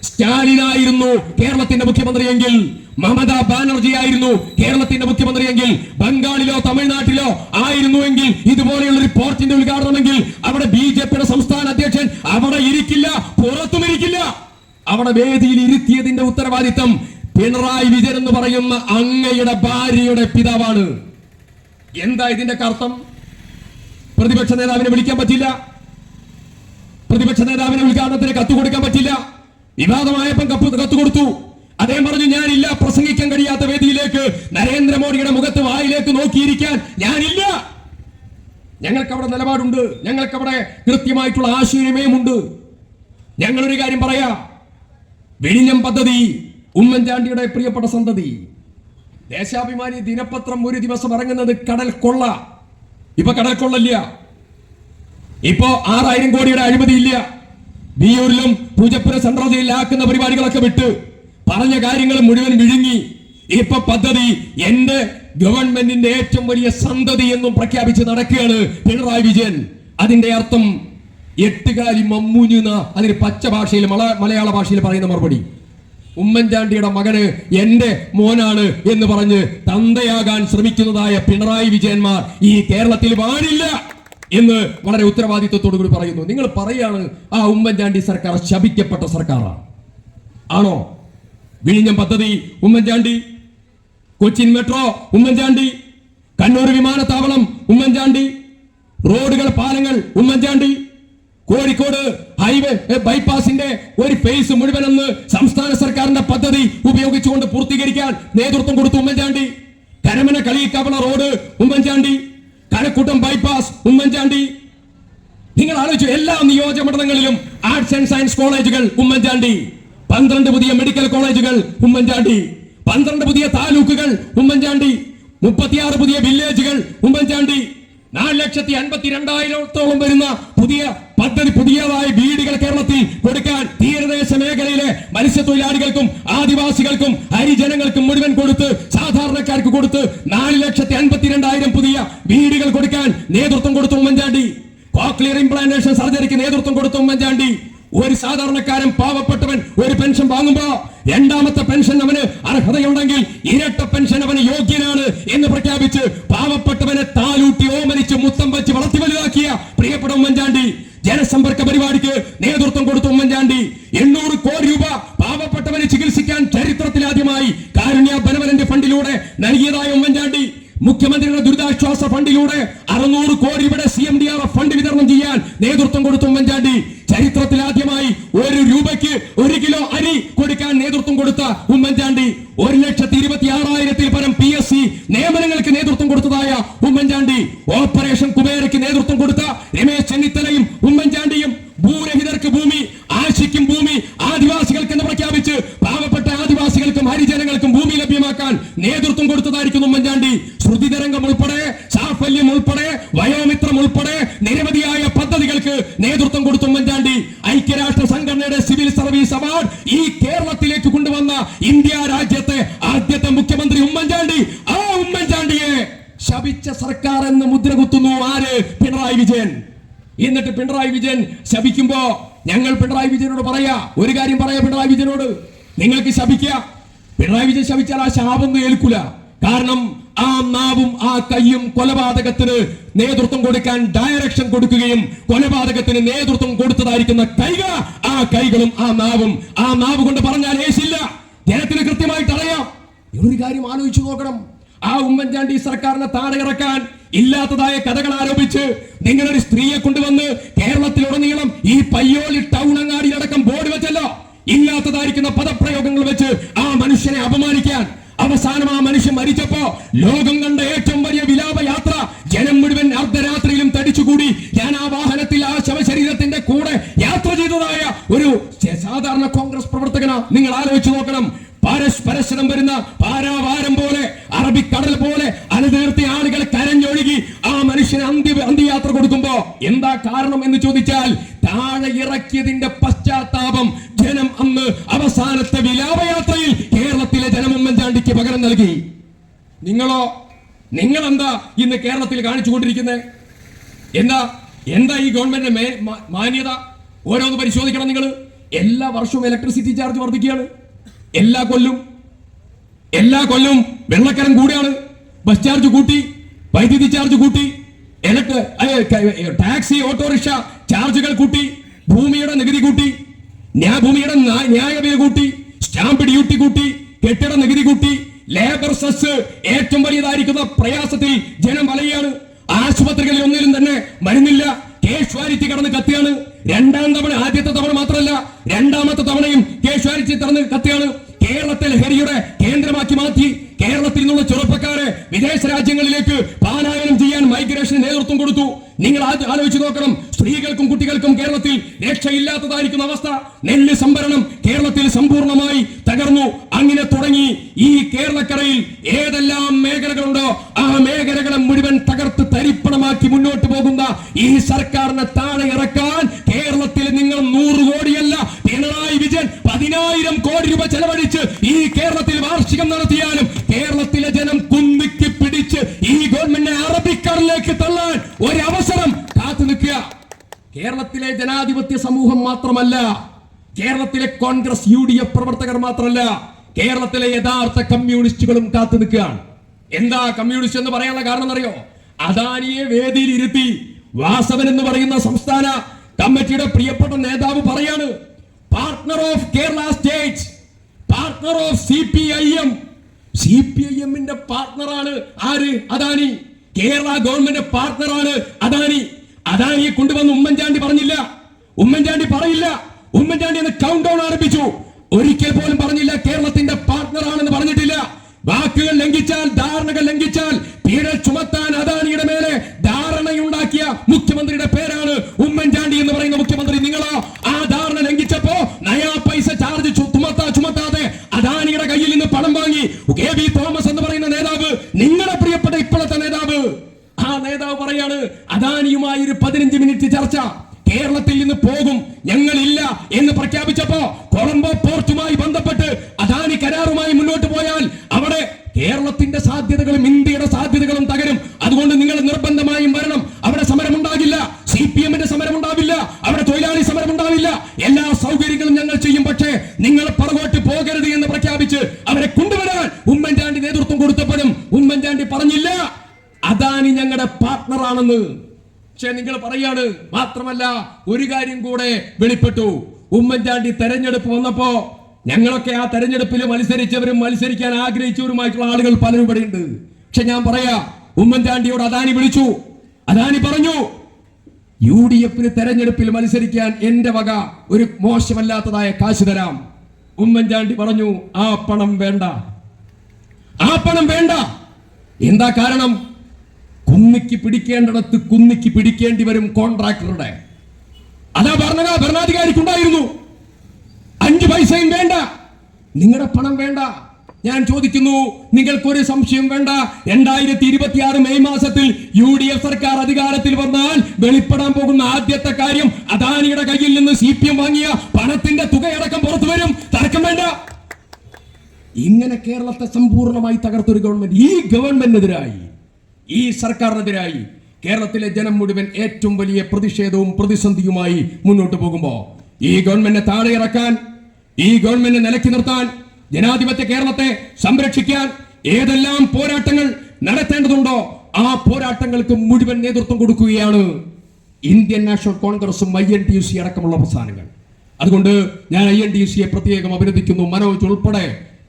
സ്റ്റാലിനായിരുന്നു കേരളത്തിന്റെ മുഖ്യമന്ത്രിയെങ്കിൽ, മമതാ ബാനർജി ആയിരുന്നു കേരളത്തിന്റെ മുഖ്യമന്ത്രിയെങ്കിൽ, ബംഗാളിലോ തമിഴ്നാട്ടിലോ ആയിരുന്നുവെങ്കിൽ, ഇതുപോലെയുള്ള ഒരു പോർട്ടിന്റെ ഉദ്ഘാടനമെങ്കിൽ അവിടെ BJP-യുടെ സംസ്ഥാന അധ്യക്ഷൻ അവിടെ ഇരിക്കില്ല, പുറത്തും ഇരിക്കില്ല. അവിടെ വേദിയിൽ ഇരുത്തിയതിന്റെ ഉത്തരവാദിത്തം പിണറായി വിജയൻ എന്ന് പറയുന്ന അങ്ങയുടെ ഭാര്യയുടെ പിതാവാണ്. എന്താ ഇതിന്റെ അർത്ഥം? പ്രതിപക്ഷ നേതാവിനെ വിളിക്കാൻ പറ്റില്ല, പ്രതിപക്ഷ നേതാവിനെ ഉദ്ഘാടനത്തിന് കത്ത് കൊടുക്കാൻ പറ്റില്ല. വിവാദമായപ്പം കത്ത് കൊടുത്തു. അദ്ദേഹം പറഞ്ഞു ഞാനില്ല, പ്രസംഗിക്കാൻ കഴിയാത്ത വേദിയിലേക്ക് നരേന്ദ്രമോദിയുടെ മുഖത്ത് വായിലേക്ക് നോക്കിയിരിക്കാൻ ഞാനില്ല. ഞങ്ങൾക്ക് അവിടെ നിലപാടുണ്ട്, ഞങ്ങൾക്ക് അവിടെ കൃത്യമായിട്ടുള്ള ആശയവിനിമയമുണ്ട്. ഞങ്ങളൊരു കാര്യം പറയാം, വിഴിഞ്ഞം പദ്ധതി ഉമ്മൻചാണ്ടിയുടെ പ്രിയപ്പെട്ട സന്തതി. ദേശാഭിമാനി ദിനപത്രം ഒരു ദിവസം ഇറങ്ങുന്നത് കടൽ കൊള്ള. ഇപ്പൊ കടൽ കൊള്ളല്ല, ഇപ്പോ 6000 കോടിയുടെ അഴിമതിയില്ല. വിയൂരിലും പൂജപ്പുര സെൻട്രൽ ജയിലിലാക്കുന്ന പരിപാടികളൊക്കെ വിട്ട് പറഞ്ഞ കാര്യങ്ങൾ മുഴുവൻ വിഴുങ്ങി ഇപ്പൊ പദ്ധതി എന്റെ ഗവൺമെന്റിന്റെ ഏറ്റവും വലിയ സന്തതി എന്നും പ്രഖ്യാപിച്ച് നടക്കുകയാണ് പിണറായി വിജയൻ. അതിന്റെ അർത്ഥം എട്ടുകാലി മമ്മൂഞ്ഞുന്ന അതിന് പച്ച ഭാഷയിൽ മലയാള ഭാഷയിൽ പറയുന്ന മറുപടി. ഉമ്മൻചാണ്ടിയുടെ മകന് എന്റെ മോനാണ് എന്ന് പറഞ്ഞ് തന്തയാകാൻ ശ്രമിക്കുന്നതായ പിണറായി വിജയന്മാർ ഈ കേരളത്തിൽ വാഴില്ല എന്ന് വളരെ ഉത്തരവാദിത്വത്തോടു കൂടി പറയുന്നു. നിങ്ങൾ പറയാണ് ആ ഉമ്മൻചാണ്ടി സർക്കാർ ശപിക്കപ്പെട്ട സർക്കാരാണ്. ആണോ? വിഴിഞ്ഞം പദ്ധതി ഉമ്മൻചാണ്ടി, കൊച്ചിൻ മെട്രോ ഉമ്മൻചാണ്ടി, കണ്ണൂർ വിമാനത്താവളം ഉമ്മൻചാണ്ടി, റോഡുകൾ പാലങ്ങൾ ഉമ്മൻചാണ്ടി, കോഴിക്കോട് ഹൈവേ ബൈപ്പാസിന്റെ ഒരു ഫേസ് മുഴുവനെന്ന് സംസ്ഥാന സർക്കാരിന്റെ പദ്ധതി ഉപയോഗിച്ചുകൊണ്ട് പൂർത്തീകരിക്കാൻ നേതൃത്വം കൊടുത്തു ഉമ്മൻചാണ്ടി. Karamana Kaliyikkavila road Oommen Chandy, Kazhakoottam bypass Oommen Chandy. നിങ്ങൾ ആലോചിച്ചു, എല്ലാ നിയോജകമണ്ഡലങ്ങളിലും ആർട്സ് ആൻഡ് സയൻസ് കോളേജുകൾ ഉമ്മൻചാണ്ടി, 12 പുതിയ മെഡിക്കൽ കോളേജുകൾ ഉമ്മൻചാണ്ടി, 12 പുതിയ താലൂക്കുകൾ ഉമ്മൻചാണ്ടി, 36 പുതിയ വില്ലേജുകൾ ഉമ്മൻചാണ്ടി, 4,52,000 വരുന്ന പുതിയ പദ്ധതി, പുതിയതായ വീടുകൾ കേരളത്തിൽ കൊടുക്കാൻ തീരദേശ മേഖലയിലെ മത്സ്യത്തൊഴിലാളികൾക്കും ആദിവാസികൾക്കും ഹരിജനങ്ങൾക്കും മുഴുവൻ കൊടുത്ത് സാധാരണക്കാർക്ക് കൊടുത്ത് 4,52,000 പുതിയ വീടുകൾ കൊടുക്കാൻ നേതൃത്വം കൊടുത്തു ഉമ്മൻചാണ്ടി. കോക്ലിയർ ഇംപ്ലാന്റേഷൻ സർജറിക്ക് നേതൃത്വം കൊടുത്തു ഉമ്മൻചാണ്ടി. ഒരു സാധാരണക്കാരൻ പാവപ്പെട്ടവൻ ഒരു പെൻഷൻ വാങ്ങുമ്പോ രണ്ടാമത്തെ പെൻഷൻ അവന് അർഹതയുണ്ടെങ്കിൽ ഇരട്ട പെൻഷൻ അവന് യോഗ്യനാണ് എന്ന് പ്രഖ്യാപിച്ച് പാവപ്പെട്ടവനെ താലൂട്ടി ഓമനിച്ച് മുത്തം വെച്ച് വളർത്തി വലുതാക്കിയ പ്രിയപ്പെട്ട ഉമ്മൻചാണ്ടി. ജനസമ്പർക്ക പരിപാടിക്ക് നേതൃത്വം കൊടുത്ത ഉമ്മൻചാണ്ടി. 800 കോടി രൂപ പാവപ്പെട്ടവനെ ചികിത്സിക്കാൻ ചരിത്രത്തിലാദ്യമായി കാരുണ്യ ബെനവലന്റ് ഫണ്ടിലൂടെ നൽകിയതായ ഉമ്മൻചാണ്ടി. മുഖ്യമന്ത്രിയുടെ ദുരിതാശ്വാസ ഫണ്ടിലൂടെ 600 കോടി രൂപയുടെ CMDRF ഫണ്ട് വിതരണം ചെയ്യാൻ നേതൃത്വം കൊടുത്ത ഉമ്മൻചാണ്ടി. ചരിത്രത്തിലാദ്യമായി 1 രൂപയ്ക്ക് 1 കിലോ അരി കൊടുക്കാൻ നേതൃത്വം കൊടുത്ത ഉമ്മൻചാണ്ടി. 1,26,000-ൽ പരം PSC നിയമനങ്ങൾക്ക് നേതൃത്വം കൊടുത്തതായ ഉമ്മൻചാണ്ടി. ഓപ്പറേഷൻ കുബേരയ്ക്ക് നേതൃത്വം കൊടുത്ത രമേശ് ചെന്നിത്തലയും ഉമ്മൻചാണ്ടിയും. ഭൂരഹിതർക്ക് ഭൂമി, ആശിക്കും ഭൂമി, ആദിവാസികൾക്ക് എന്ന് പ്രഖ്യാപിച്ച് പാവപ്പെട്ട ആദിവാസികൾക്കും ഹരിജനങ്ങൾക്കും ഭൂമി ലഭ്യമാക്കാൻ നേതൃത്വം കൊടുത്തതായിരിക്കും ഉമ്മൻചാണ്ടി. ശ്രുതിതരംഗം ഉൾപ്പെടെ, സാഫല്യം ഉൾപ്പെടെ, വയോമിത്രം ഉൾപ്പെടെ നിരവധിയായ പദ്ധതികൾക്ക് നേതൃത്വം കൊടുത്ത ഉമ്മൻചാണ്ടി. ഐക്യരാഷ്ട്ര സംഘടനയുടെ സിവിൽ സർവീസ് അവാർഡ് ഈ കേരളത്തിലേക്ക് കൊണ്ടുവന്ന ഇന്ത്യ രാജ്യത്തെ ആദ്യത്തെ മുഖ്യമന്ത്രി ഉമ്മൻചാണ്ടി. ആ ഉമ്മൻചാണ്ടിയെ ശപിച്ച സർക്കാർ എന്ന് മുദ്ര കുത്തുന്നു ആര്? പിണറായി വിജയൻ. എന്നിട്ട് പിണറായി വിജയൻ ശപിക്കുമ്പോ ഞങ്ങൾ പിണറായി വിജയനോട് പറയാ, ഒരു കാര്യം പറയാ പിണറായി വിജയനോട്, നിങ്ങൾക്ക് ശപിക്കുക. പിണറായി വിജയൻ ശപിച്ചാൽ ആ ശാപൊന്നും ഏൽക്കൂല. കാരണം ആ നാവും ആ കൈയും കൊലപാതകത്തിന് നേതൃത്വം കൊടുക്കാൻ ഡയറക്ഷൻ കൊടുക്കുകയും കൊലപാതകത്തിന് നേതൃത്വം കൊടുത്തതായിരിക്കുന്ന കൈകൾ, ആ കൈകളും ആ നാവ് കൊണ്ട് പറഞ്ഞാൽ ഏശില്ല. ജനത്തിന് കൃത്യമായിട്ട് അറിയാം. ഒരു കാര്യം ആലോചിച്ചു നോക്കണം, ആ ഉമ്മൻചാണ്ടി സർക്കാരിനെ താഴെ ഇറക്കാൻ ഇല്ലാത്തതായ കഥകൾ ആരോപിച്ച് നിങ്ങളൊരു സ്ത്രീയെ കൊണ്ടുവന്ന് കേരളത്തിലുടനീളം ഈ പയ്യോളി ടൗൺ അങ്ങാടിയിലടക്കം ബോർഡ് വെച്ചല്ലോ, ഇല്ലാത്തതായിരിക്കുന്ന പദപ്രയോഗങ്ങൾ വെച്ച് ആ മനുഷ്യനെ അപമാനിക്കാൻ. അവസാനം ആ മനുഷ്യൻ മരിച്ചപ്പോ ലോകം കണ്ട ഏറ്റവും വലിയ വിലാപയാത്ര ജനം മുഴുവൻ അർദ്ധരാത്രിയിലും തടിച്ചുകൂടി. ഞാൻ ആ വാഹനത്തിൽ ആ ശവശരീരത്തിന്റെ കൂടെ യാത്ര ചെയ്തതായ ഒരു സാധാരണ കോൺഗ്രസ് പ്രവർത്തകനാ. നിങ്ങൾ ആലോചിച്ചു നോക്കണം. പരസ്പരം വരുന്ന പാരാവാരം പോലെ, അറബിക്കടൽ പോലെ അലതീർത്തി ആളുകൾ കരഞ്ഞൊഴുകി ആ മനുഷ്യന് അന്ത്യയാത്ര കൊടുക്കുമ്പോ എന്താ കാരണം എന്ന് ചോദിച്ചാൽ, താഴെ ഇറക്കിയതിന്റെ പശ്ചാത്താപം ജനം അന്ന് അവസാനത്തെ വിലാപയാത്രയിൽ കേരളത്തിലെ ജനം ഉമ്മൻചാണ്ടിക്ക് പകരം നൽകി. നിങ്ങളെന്താ ഇന്ന് കേരളത്തിൽ കാണിച്ചുകൊണ്ടിരിക്കുന്നത്? എന്താ ഈ ഗവൺമെന്റിന്റെ മാന്യത? ഓരോന്ന് പരിശോധിക്കണം നിങ്ങൾ. എല്ലാ വർഷവും ഇലക്ട്രിസിറ്റി ചാർജ് വർദ്ധിക്കുകയാണ്. എല്ലാ കൊല്ലവും വെള്ളക്കരം കൂടിയാണ്. ബസ് ചാർജ് കൂട്ടി, വൈദ്യുതി ചാർജ് കൂട്ടി, ടാക്സി ഓട്ടോറിക്ഷ ചാർജുകൾ കൂട്ടി, ഭൂമിയുടെ നികുതി കൂട്ടി, ഭൂമിയുടെ ന്യായവില കൂട്ടി, സ്റ്റാമ്പ് ഡ്യൂട്ടി കൂട്ടി, കെട്ടിട നികുതി കൂട്ടി, ലേബർ സെസ് ഏറ്റവും വലിയതായിരിക്കുന്ന പ്രയാസത്തിൽ ജനം വലയാണ്. ആശുപത്രികളിൽ ഒന്നിലും തന്നെ മരുന്നില്ല. കേഷ്വാലിറ്റി കടന്ന് കത്തിയാണ്. ആദ്യത്തെ തവണ മാത്രമല്ല, രണ്ടാമത്തെ തവണയും കേഷ്വാലിറ്റി കടന്ന് കത്തിയാണ്. കേരളത്തെ ലഹരിയുടെ കേന്ദ്രമാക്കി മാറ്റി. കേരളത്തിൽ നിന്നുള്ള ചെറുപ്പക്കാരെ വിദേശ രാജ്യങ്ങളിലേക്ക് പലായനം ചെയ്യാൻ മൈഗ്രേഷന് നേതൃത്വം കൊടുത്തു. നിങ്ങൾ ആലോചിച്ച് നോക്കണം. സ്ത്രീകൾക്കും കുട്ടികൾക്കും കേരളത്തിൽ രക്ഷയില്ലാത്തതായിരിക്കുന്ന അവസ്ഥ. നെല്ല് സംഭരണം കേരളത്തിൽ സമ്പൂർണ്ണമായി തകർന്നു. അങ്ങനെ തുടങ്ങി ഈ കേരളക്കരയിൽ ഏതെല്ലാം മേഖലകളുണ്ടോ ആ മേഖലകളെ മുഴുവൻ തകർത്ത് തരിപ്പണമാക്കി മുന്നോട്ട് പോകുന്ന ഈ സർക്കാരിനെ താഴെ ഇറക്കാൻ കേരളത്തിൽ നിങ്ങൾ 100 കോടിയല്ല, പിണറായി വിജയൻ 10,000 കോടി രൂപ ചെലവഴിച്ച് ഈ കേരളത്തിൽ വാർഷികം നടത്തിയാലും കേരളത്തിലെ ജനം കുന്നിക്ക് പിടിച്ച് ഈ ഗവൺമെന്റിനെ അറബിക്കടലിലേക്ക് തള്ളാൻ ഒരവസരം കാത്തു നിൽക്കുക. കേരളത്തിലെ ജനാധിപത്യ സമൂഹം മാത്രമല്ല, കേരളത്തിലെ കോൺഗ്രസ് UDF പ്രവർത്തകർ മാത്രമല്ല, കേരളത്തിലെ യഥാർത്ഥ കമ്മ്യൂണിസ്റ്റുകളും കാത്തു നിൽക്കുകയാണ്. എന്താ കമ്മ്യൂണിസ്റ്റ് എന്ന് പറയാനുള്ള കാരണം അറിയോ? അദാനിയെ വേദിയിൽ ഇരുത്തി വാസവൻ എന്ന് പറയുന്ന സംസ്ഥാന കമ്മിറ്റിയുടെ പ്രിയപ്പെട്ട നേതാവ് പറയാണ്, partner of Kerala state, partner of CPIM പാർട്ണറാണ് ആര്? അദാനി. കേരള ഗവൺമെന്റ് പാർട്ണറാണ് അദാനി. അദാനിയെ കൊണ്ടുവന്ന് ഉമ്മൻചാണ്ടി പറഞ്ഞില്ല, ഉമ്മൻചാണ്ടി പറയില്ല. ഉമ്മൻചാണ്ടി എന്ന് കൗണ്ട് ഡൗൺ ആരംഭിച്ചു. ഒരിക്കൽ പോലും പറഞ്ഞില്ല കേരളത്തിന്റെ പാർട്ണറാണെന്ന് പറഞ്ഞിട്ടില്ല. വാക്കുകൾ ലംഘിച്ചാൽ, ധാരണകൾ ലംഘിച്ചാൽ പിഴ ചുമത്താൻ അദാനിയുടെ മേലെ ധാരണയുണ്ടാക്കിയ മുഖ്യമന്ത്രിയുടെ പേരാണ് ഉമ്മൻചാണ്ടി എന്ന് പറയുന്ന മുഖ്യമന്ത്രി. നിങ്ങളോ ആ ധാരണ ലംഘിച്ചപ്പോ നയാ പൈസ ചാർജ് ചുമത്താതെ അദാനിയുടെ കയ്യിൽ നിന്ന് പണം വാങ്ങി KB തോമസ് എന്ന് പറയുന്ന നേതാവ്, നിങ്ങളുടെ പ്രിയപ്പെട്ട ഇപ്പോഴത്തെ നേതാവ്, ആ നേതാവ് പറയാണ് അദാനിയുമായി ഒരു 15 മിനിറ്റ് ചർച്ച കേരളത്തിൽ നിന്ന് പോകും, ഞങ്ങളില്ല എന്ന് പ്രഖ്യാപിച്ചപ്പോ കൊളംബോ പോർട്ടുമായി ബന്ധപ്പെട്ട് അദാനി കരാറുമായി മുന്നോട്ട് പോയാൽ അവിടെ കേരളത്തിന്റെ സാധ്യതകളും ഇന്ത്യയുടെ സാധ്യതകളും തകരും. അതുകൊണ്ട് നിങ്ങൾ നിർബന്ധമായും വരണം. അവിടെ സമരം ഉണ്ടാകില്ല, CPM സമരം ഉണ്ടാവില്ല, അവിടെ തൊഴിലാളി സമരം ഉണ്ടാവില്ല, എല്ലാ സൗകര്യങ്ങളും ഞങ്ങൾ ചെയ്യും, പക്ഷേ നിങ്ങൾ പുറകോട്ട് പോകരുത് എന്ന് പ്രഖ്യാപിച്ച് അവരെ കൊണ്ടുവരാൻ ഉമ്മൻചാണ്ടി നേതൃത്വം കൊടുത്തപ്പോഴും ഉമ്മൻചാണ്ടി പറഞ്ഞില്ല അദാനി ഞങ്ങളുടെ പാർട്ണറാണെന്ന്. പക്ഷെ നിങ്ങൾ പറയാണ്. മാത്രമല്ല ഒരു കാര്യം കൂടെ വെളിപ്പെട്ടു. ഉമ്മൻചാണ്ടി തെരഞ്ഞെടുപ്പ് വന്നപ്പോ ഞങ്ങളൊക്കെ ആ തെരഞ്ഞെടുപ്പിൽ മത്സരിച്ചവരും മത്സരിക്കാൻ ആഗ്രഹിച്ചവരുമായിട്ടുള്ള ആളുകൾ പലരും ഇവിടെയുണ്ട്. പക്ഷെ ഞാൻ പറയാ, ഉമ്മൻചാണ്ടിയോട് അദാനി വിളിച്ചു. അദാനി പറഞ്ഞു, UDF തെരഞ്ഞെടുപ്പിൽ മത്സരിക്കാൻ എന്റെ വക ഒരു മോശമല്ലാത്തതായ കാശ് തരാം. ഉമ്മൻചാണ്ടി പറഞ്ഞു, ആ പണം വേണ്ട. എന്താ കാരണം? കുന്നിക്ക് പിടിക്കേണ്ടിടത്ത് കുന്നിക്ക് പിടിക്കേണ്ടി വരും കോൺട്രാക്ടറുടെ. അതാ ഭരണാധികാരിക്കുണ്ടായിരുന്നു. 5 പൈസയും വേണ്ട, നിങ്ങളുടെ പണം വേണ്ട. ഞാൻ ചോദിക്കുന്നു, നിങ്ങൾക്കൊരു സംശയം വേണ്ട, 2026 മെയ് മാസത്തിൽ UDF സർക്കാർ അധികാരത്തിൽ വന്നാൽ വെളിപ്പെടാൻ പോകുന്ന ആദ്യത്തെ കാര്യം അദാനിയുടെ കയ്യിൽ നിന്ന് CPM വാങ്ങിയ പണത്തിന്റെ തുകയടക്കം പുറത്തു വരും. തർക്കം വേണ്ട. ഇങ്ങനെ കേരളത്തെ സമ്പൂർണ്ണമായി തകർത്തൊരു ഗവൺമെന്റ്, ഈ ഗവൺമെന്റിനെതിരായി, ഈ സർക്കാരിനെതിരായി കേരളത്തിലെ ജനം മുഴുവൻ ഏറ്റവും വലിയ പ്രതിഷേധവും പ്രതിസന്ധിയുമായി മുന്നോട്ട് പോകുമ്പോ ഈ ഗവൺമെന്റിനെ താഴെ ഇറക്കാൻ, ഈ ഗവൺമെന്റിനെ നിലക്കി നിർത്താൻ, ജനാധിപത്യ കേരളത്തെ സംരക്ഷിക്കാൻ ഏതെല്ലാം പോരാട്ടങ്ങൾ നടത്തേണ്ടതുണ്ടോ ആ പോരാട്ടങ്ങൾക്ക് മുഴുവൻ നേതൃത്വം കൊടുക്കുകയാണ് ഇന്ത്യൻ നാഷണൽ കോൺഗ്രസും INTUC അടക്കമുള്ള പ്രസ്ഥാനങ്ങൾ. അതുകൊണ്ട് ഞാൻ INTUCയെ പ്രത്യേകം അഭിനന്ദിക്കുന്നു. മനോജ് ഉൾപ്പെടെ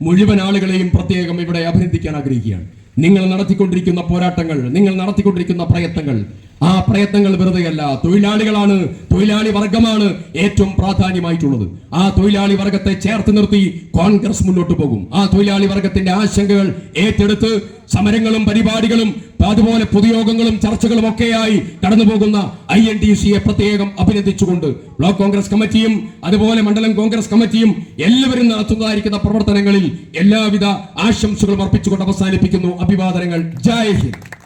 മുഴുവൻ ആളുകളെയും പ്രത്യേകം ഇവിടെ അഭിനന്ദിക്കാൻ ആഗ്രഹിക്കുകയാണ്. നിങ്ങൾ നടത്തിക്കൊണ്ടിരിക്കുന്ന പോരാട്ടങ്ങൾ, നിങ്ങൾ നടത്തിക്കൊണ്ടിരിക്കുന്ന പ്രയത്നങ്ങൾ, ആ പ്രയത്നങ്ങൾ വെറുതെയല്ല. തൊഴിലാളികളാണ്, തൊഴിലാളി വർഗമാണ് ഏറ്റവും പ്രാധാന്യമായിട്ടുള്ളത്. ആ തൊഴിലാളി വർഗത്തെ ചേർത്ത് നിർത്തി കോൺഗ്രസ് മുന്നോട്ട് പോകും. ആ തൊഴിലാളി വർഗത്തിന്റെ ആശങ്കകൾ ഏറ്റെടുത്ത് സമരങ്ങളും പരിപാടികളും അതുപോലെ പൊതുയോഗങ്ങളും ചർച്ചകളും ഒക്കെയായി കടന്നു പോകുന്ന INTUC പ്രത്യേകം അഭിനന്ദിച്ചുകൊണ്ട് ബ്ലോക്ക് കോൺഗ്രസ് കമ്മിറ്റിയും അതുപോലെ മണ്ഡലം കോൺഗ്രസ് കമ്മിറ്റിയും എല്ലാവരും നടത്തുന്നതായിരിക്കുന്ന പ്രവർത്തനങ്ങളിൽ എല്ലാവിധ ആശംസകളും അർപ്പിച്ചുകൊണ്ട് അവസാനിപ്പിക്കുന്നു. അഭിവാദനങ്ങൾ. ജയ് ഹിന്ദ്.